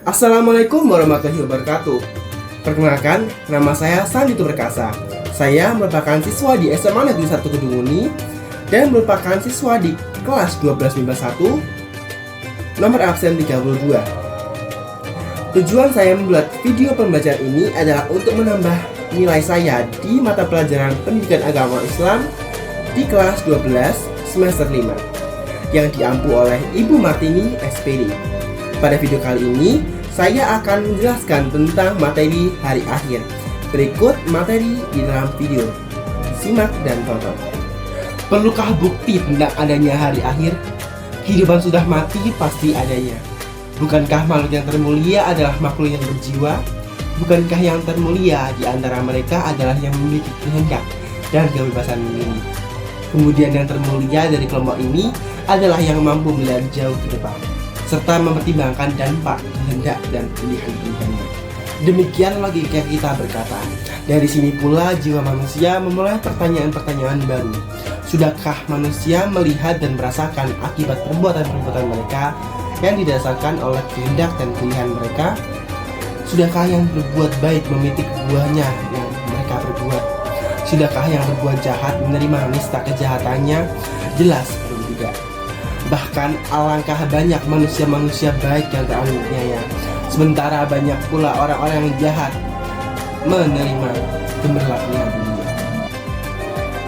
Assalamualaikum warahmatullahi wabarakatuh. Perkenalkan, nama saya Sandi Perkasa. Saya merupakan siswa di SMA Negeri 1 Kedunguni dan merupakan siswa di kelas 1251, nomor absen 32. Tujuan saya membuat video pembelajaran ini adalah untuk menambah nilai saya di mata pelajaran Pendidikan Agama Islam di kelas 12 semester 5 yang diampu oleh Ibu Martini SPD. Pada video kali ini, saya akan menjelaskan tentang materi hari akhir. Berikut materi di dalam video. Simak dan tonton. Perlukah bukti tentang adanya hari akhir? Kehidupan sudah mati pasti adanya. Bukankah makhluk yang termulia adalah makhluk yang berjiwa? Bukankah yang termulia di antara mereka adalah yang memiliki kehendak dan kebebasan memilih? Kemudian yang termulia dari kelompok ini adalah yang mampu melihat jauh ke depan serta mempertimbangkan dampak, kehendak, dan pilihan-pilihannya. Demikian logika kita berkata. Dari sini pula jiwa manusia memulai pertanyaan-pertanyaan baru. Sudahkah manusia melihat dan merasakan akibat perbuatan-perbuatan mereka yang didasarkan oleh kehendak dan pilihan mereka? Sudahkah yang berbuat baik memetik buahnya yang mereka berbuat? Sudahkah yang berbuat jahat menerima nista kejahatannya? Jelas belum tidak. Bahkan alangkah banyak manusia-manusia baik yang teraniaya, sementara banyak pula orang-orang yang jahat menerima gemerlapnya dunia.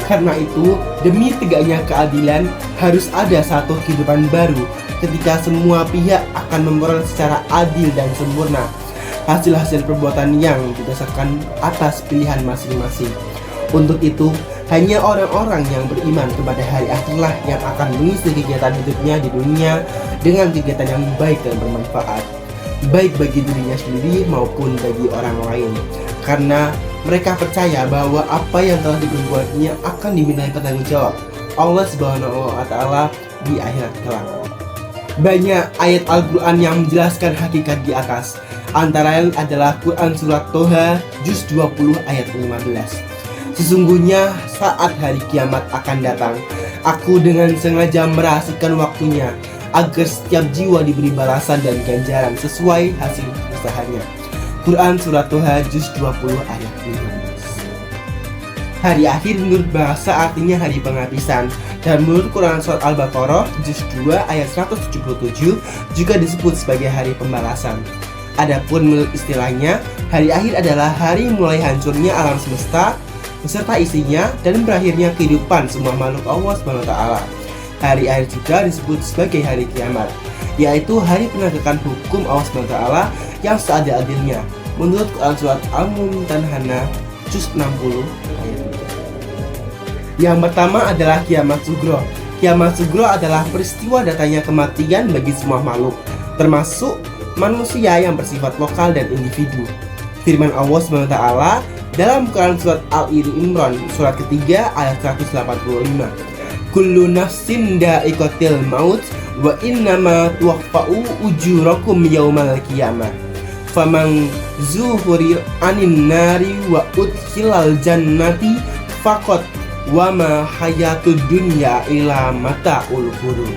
Karena itu, demi tegaknya keadilan, harus ada satu kehidupan baru ketika semua pihak akan memperoleh secara adil dan sempurna hasil-hasil perbuatan yang didasarkan atas pilihan masing-masing. Untuk itu, hanya orang-orang yang beriman kepada hari akhirlah yang akan mengisi kegiatan hidupnya di dunia dengan kegiatan yang baik dan bermanfaat, baik bagi dirinya sendiri maupun bagi orang lain, karena mereka percaya bahwa apa yang telah diperbuatnya akan dimintai pertanggungjawab Allah Subhanahu wa Ta'ala di akhirat kelak. Banyak ayat Al-Quran yang menjelaskan hakikat di atas, antara lain adalah Quran Surat Toha Juz 20 ayat 15. Sesungguhnya saat hari kiamat akan datang, aku dengan sengaja merahasiakan waktunya agar setiap jiwa diberi balasan dan ganjaran sesuai hasil usahanya. Quran Surat Toha Juz 20 ayat 15. Hari akhir menurut bahasa artinya hari penghabisan, dan menurut Quran Surat Al-Baqarah Juz 2 ayat 177 juga disebut sebagai hari pembalasan. Adapun menurut istilahnya, hari akhir adalah hari mulai hancurnya alam semesta beserta isinya dan berakhirnya kehidupan semua makhluk Allah SWT. Hari akhir juga disebut sebagai hari kiamat, yaitu hari penegakan hukum Allah SWT yang seadil-adilnya menurut Quran Surat Al-Mumtahanah Juz 60 ayat 3. Yang pertama adalah kiamat sugro. Kiamat sugro adalah peristiwa datangnya kematian bagi semua makhluk, termasuk manusia yang bersifat lokal dan individu. Firman Allah SWT dalam Quran Surat Al-Imran surat ketiga ayat 185, kullu nafsin dha'iqatul maut wa innama tuwaffa'u ujurakum yaumal qiyamah faman zuhuri anin nari wa udkhilal jannati faqad wa ma hayatud dunya illa mata'ul ghurur.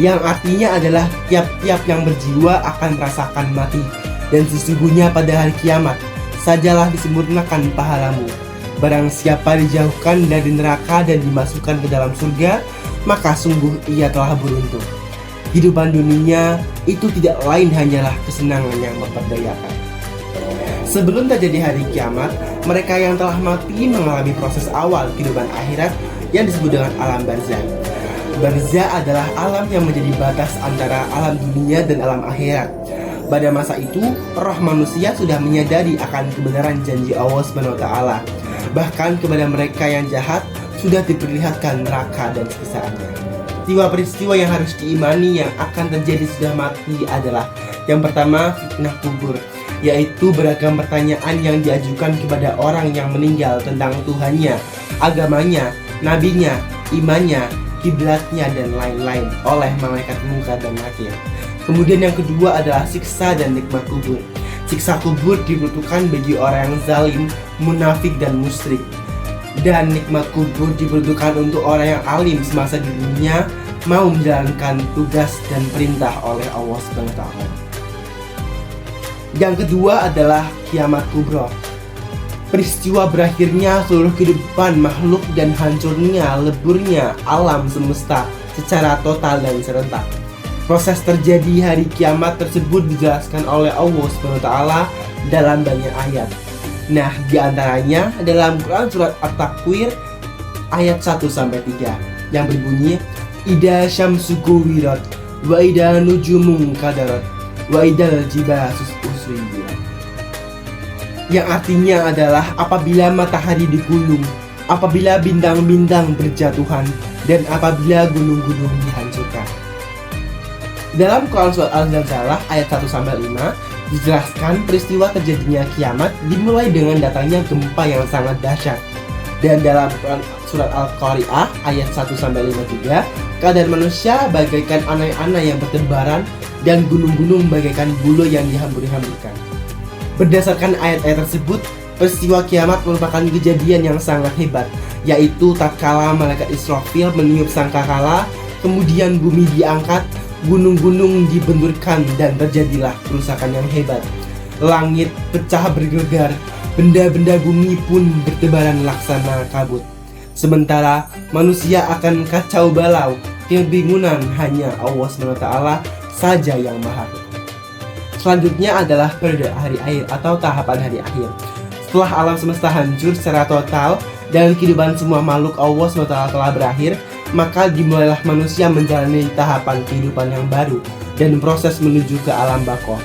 Yang artinya adalah tiap-tiap yang berjiwa akan merasakan mati, dan sesungguhnya pada hari kiamat sajalah disempurnakan pahalamu. Barang siapa dijauhkan dari neraka dan dimasukkan ke dalam surga, maka sungguh ia telah beruntung. Kehidupan dunia itu tidak lain hanyalah kesenangan yang memperdayakan. Sebelum terjadi hari kiamat, mereka yang telah mati mengalami proses awal kehidupan akhirat yang disebut dengan alam barzah. Barzah adalah alam yang menjadi batas antara alam dunia dan alam akhirat. Pada masa itu, roh manusia sudah menyadari akan kebenaran janji Allah SWT. Bahkan kepada mereka yang jahat sudah diperlihatkan neraka dan siksanya. Tiga peristiwa yang harus diimani yang akan terjadi sudah mati adalah: yang pertama, fitnah kubur, yaitu beragam pertanyaan yang diajukan kepada orang yang meninggal tentang Tuhannya, agamanya, nabinya, imannya, kiblatnya, dan lain-lain oleh malaikat munkar dan nakir. Kemudian yang kedua adalah siksa dan nikmat kubur. Siksa kubur diperuntukkan bagi orang yang zalim, munafik, dan musyrik. Dan nikmat kubur diperuntukkan untuk orang yang alim semasa di dunia, mau menjalankan tugas dan perintah oleh Allah SWT. Yang kedua adalah kiamat kubro. Peristiwa berakhirnya seluruh kehidupan makhluk dan hancurnya, leburnya alam semesta secara total dan serentak. Proses terjadi hari kiamat tersebut dijelaskan oleh Allah SWT dalam banyak ayat. Nah, diantaranya dalam Quran surat At-Takwir ayat 1-3 yang berbunyi Ida syamsu kuwirat wa ida nujumun kadarat wa idal jibasus usriya, yang artinya adalah apabila matahari digulung, apabila bintang-bintang berjatuhan, dan apabila gunung-gunung dihancurkan. Dalam Quran surat Al-Zalzalah ayat 1-5 dijelaskan peristiwa terjadinya kiamat dimulai dengan datangnya gempa yang sangat dahsyat. Dan dalam Quran surat Al-Qari'ah ayat 1-5 juga, keadaan manusia bagaikan anai-anai yang bertebaran dan gunung-gunung bagaikan bulu yang dihambur-hamburkan. Berdasarkan ayat-ayat tersebut, peristiwa kiamat merupakan kejadian yang sangat hebat, yaitu tatkala malaikat Israfil meniup sangkakala, kemudian bumi diangkat, gunung-gunung dibenturkan, dan terjadilah kerusakan yang hebat. Langit pecah bergegar, benda-benda bumi pun bertebaran laksana kabut. Sementara manusia akan kacau balau, kebingungan, hanya Allah SWT saja yang maha. Selanjutnya adalah periode hari akhir atau tahapan hari akhir. Setelah alam semesta hancur secara total dan kehidupan semua makhluk Allah SWT telah berakhir, maka dimulailah manusia menjalani tahapan kehidupan yang baru dan proses menuju ke alam bakoh.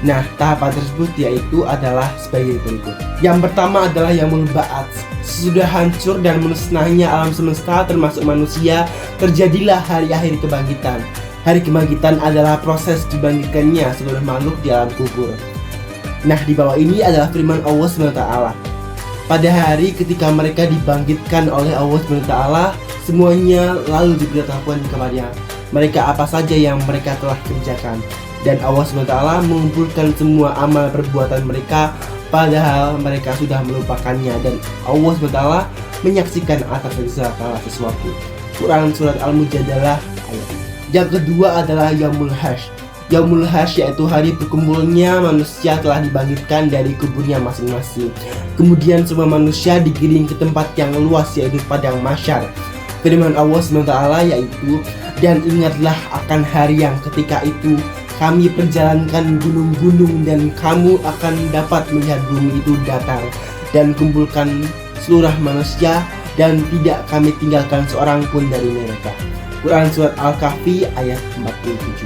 Nah, tahapan tersebut yaitu adalah sebagai berikut. Yang pertama adalah Yaumul Ba'ats. Sesudah hancur dan musnahnya alam semesta termasuk manusia, terjadilah hari akhir kebangkitan. Hari kebangkitan adalah proses dibangkitkannya seluruh makhluk di alam kubur. Nah, di bawah ini adalah firman Allah SWT. Pada hari ketika mereka dibangkitkan oleh Allah SWT, semuanya lalu diberitahukan kepada mereka apa saja yang mereka telah kerjakan. Dan Allah SWT mengumpulkan semua amal perbuatan mereka, padahal mereka sudah melupakannya. Dan Allah SWT menyaksikan atas segala sesuatu. Quran surat Al-Mujadalah ayat. Yang kedua adalah Yaumul Hasyr. Yaumul Hasyr yaitu hari berkumpulnya manusia telah dibangkitkan dari kuburnya masing-masing. Kemudian semua manusia digiring ke tempat yang luas yaitu padang mahsyar. Firman Allah SWT yaitu, dan ingatlah akan hari yang ketika itu kami perjalankan gunung-gunung dan kamu akan dapat melihat bumi itu datar dan kumpulkan seluruh manusia dan tidak kami tinggalkan seorang pun dari mereka. Quran surat Al-Kahfi ayat 47.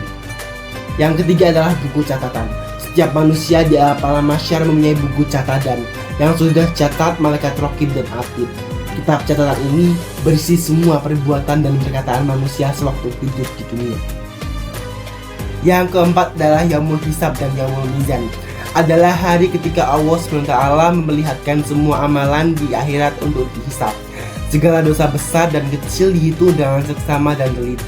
Yang ketiga adalah buku catatan. Setiap manusia di alam mahsyar mempunyai buku catatan yang sudah catat malaikat Raqib dan Atid. Kitab catatan ini berisi semua perbuatan dan perkataan manusia sewaktu hidup di dunia. Yang keempat adalah Yaumul Hisab dan Yaumul Mizan. Adalah hari ketika Allah SWT memperlihatkan semua amalan di akhirat untuk dihisab. Segala dosa besar dan kecil dihitung dengan seksama dan teliti.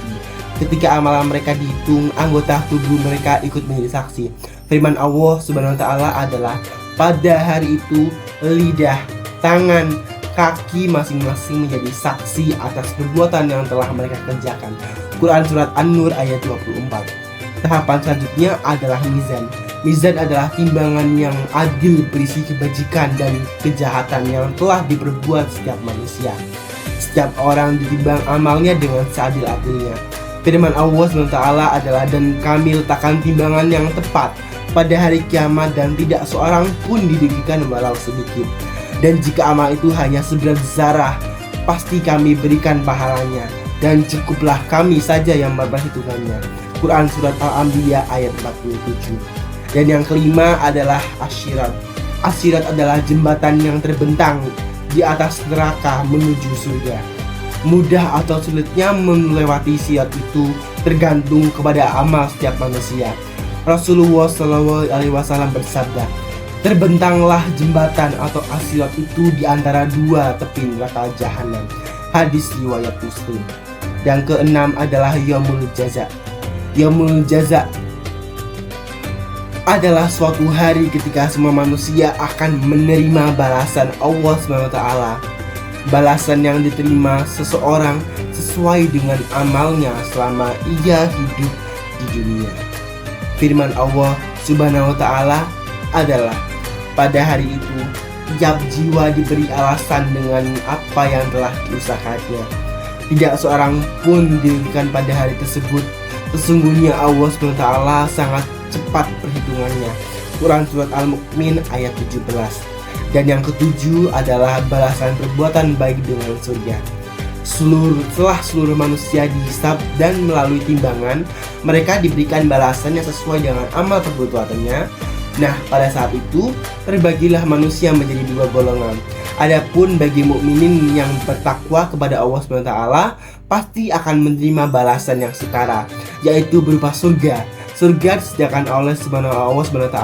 Ketika amalan mereka dihitung, anggota tubuh mereka ikut menjadi saksi. Firman Allah SWT adalah, pada hari itu lidah, tangan, kaki masing-masing menjadi saksi atas perbuatan yang telah mereka kerjakan. Quran surat An-Nur ayat 24. Tahapan selanjutnya adalah mizan. Mizan adalah timbangan yang adil berisi kebajikan dan kejahatan yang telah diperbuat setiap manusia. Setiap orang ditimbang amalnya dengan seadil-adilnya. Firman Allah SWT adalah, dan kami letakkan timbangan yang tepat pada hari kiamat dan tidak seorang pun dirugikan walau sedikit. Dan jika amal itu hanya seberat zarah, pasti kami berikan pahalanya, dan cukuplah kami saja yang memperhitungkannya. Quran surat Al-Anbiya ayat 47. Dan yang kelima adalah Asyirat. Asyirat adalah jembatan yang terbentang di atas neraka menuju surga. Mudah atau sulitnya melewati sirat itu tergantung kepada amal setiap manusia. Rasulullah SAW bersabda, terbentanglah jembatan atau asyirat itu di antara dua tepi neraka jahanam. Hadis riwayat Muslim. Yang keenam adalah Yaumul Jaza. Yaumul Jaza adalah suatu hari ketika semua manusia akan menerima balasan Allah SWT. Balasan yang diterima seseorang sesuai dengan amalnya selama ia hidup di dunia. Firman Allah Subhanahu wa ta'ala, adalah pada hari itu tiap jiwa diberi alasan dengan apa yang telah diusahakannya. Tidak seorang pun dirugikan pada hari tersebut. Sesungguhnya Allah SWT sangat cepat perhitungannya. Quran Surat Al-Mu'min ayat 17. Dan yang ketujuh adalah balasan perbuatan baik dengan surga. Setelah seluruh manusia dihisab dan melalui timbangan, mereka diberikan balasan yang sesuai dengan amal perbuatannya. Nah, pada saat itu terbagilah manusia menjadi dua golongan. Adapun bagi mukminin yang bertakwa kepada Allah SWT pasti akan menerima balasan yang setara, yaitu berupa surga. Surga disediakan oleh Allah SWT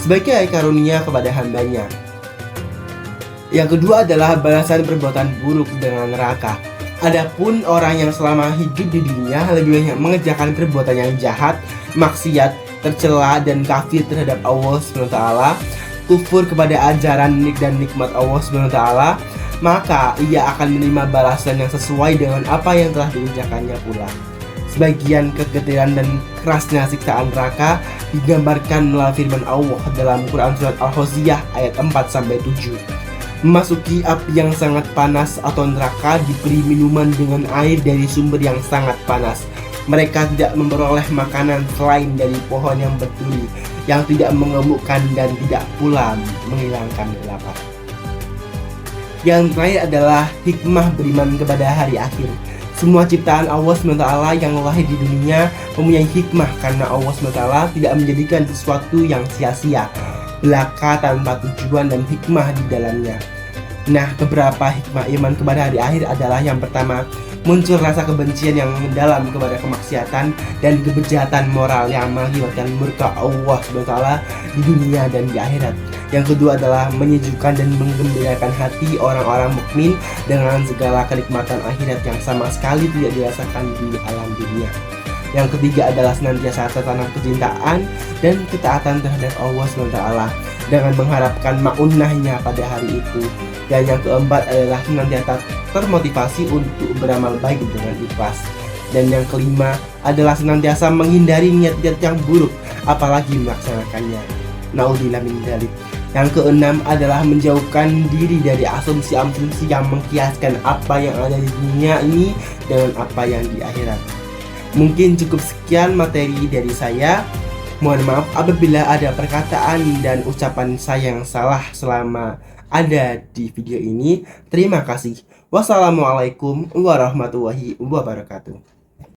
sebagai karunia kepada hambanya. Yang kedua adalah balasan perbuatan buruk dengan neraka. Adapun orang yang selama hidup di dunia lebih banyak mengerjakan perbuatan yang jahat, maksiat, tercela dan kafir terhadap Allah SWT, kufur kepada ajaran dan nikmat Allah SWT, maka ia akan menerima balasan yang sesuai dengan apa yang telah dikerjakannya pula. Sebagian kegetiran dan kerasnya siksaan neraka digambarkan melalui firman Allah dalam Quran Surat Al-Hosiyah ayat 4-7. Memasuki api yang sangat panas atau neraka diberi minuman dengan air dari sumber yang sangat panas. Mereka tidak memperoleh makanan selain dari pohon yang berduri, yang tidak mengemukkan dan tidak pula menghilangkan lapar. Yang terakhir adalah hikmah beriman kepada hari akhir. Semua ciptaan Allah SWT yang lahir di dunia mempunyai hikmah, karena Allah SWT tidak menjadikan sesuatu yang sia-sia, belaka tanpa tujuan dan hikmah di dalamnya. Nah, beberapa hikmah iman kepada hari akhir adalah yang pertama, muncul rasa kebencian yang mendalam kepada kemaksiatan dan kejahatan moral yang mengakibatkan murka Allah SWT di dunia dan di akhirat. Yang kedua adalah menyejukkan dan menggembirakan hati orang-orang mukmin dengan segala kenikmatan akhirat yang sama sekali tidak dirasakan di alam dunia. Yang ketiga adalah senantiasa tertanam kecintaan dan ketaatan terhadap Allah SWT dengan mengharapkan maunahnya pada hari itu. Dan yang keempat adalah senantiasa termotivasi untuk beramal baik dengan ikhlas. Dan yang kelima adalah senantiasa menghindari niat-niat yang buruk, apalagi melaksanakannya. Naudzubillah min dzalik. Yang keenam adalah menjauhkan diri dari asumsi-asumsi yang mengkiaskan apa yang ada di dunia ini dengan apa yang di akhirat. Mungkin cukup sekian materi dari saya. Mohon maaf apabila ada perkataan dan ucapan saya yang salah selama ada di video ini. Terima kasih. Wassalamualaikum warahmatullahi wabarakatuh.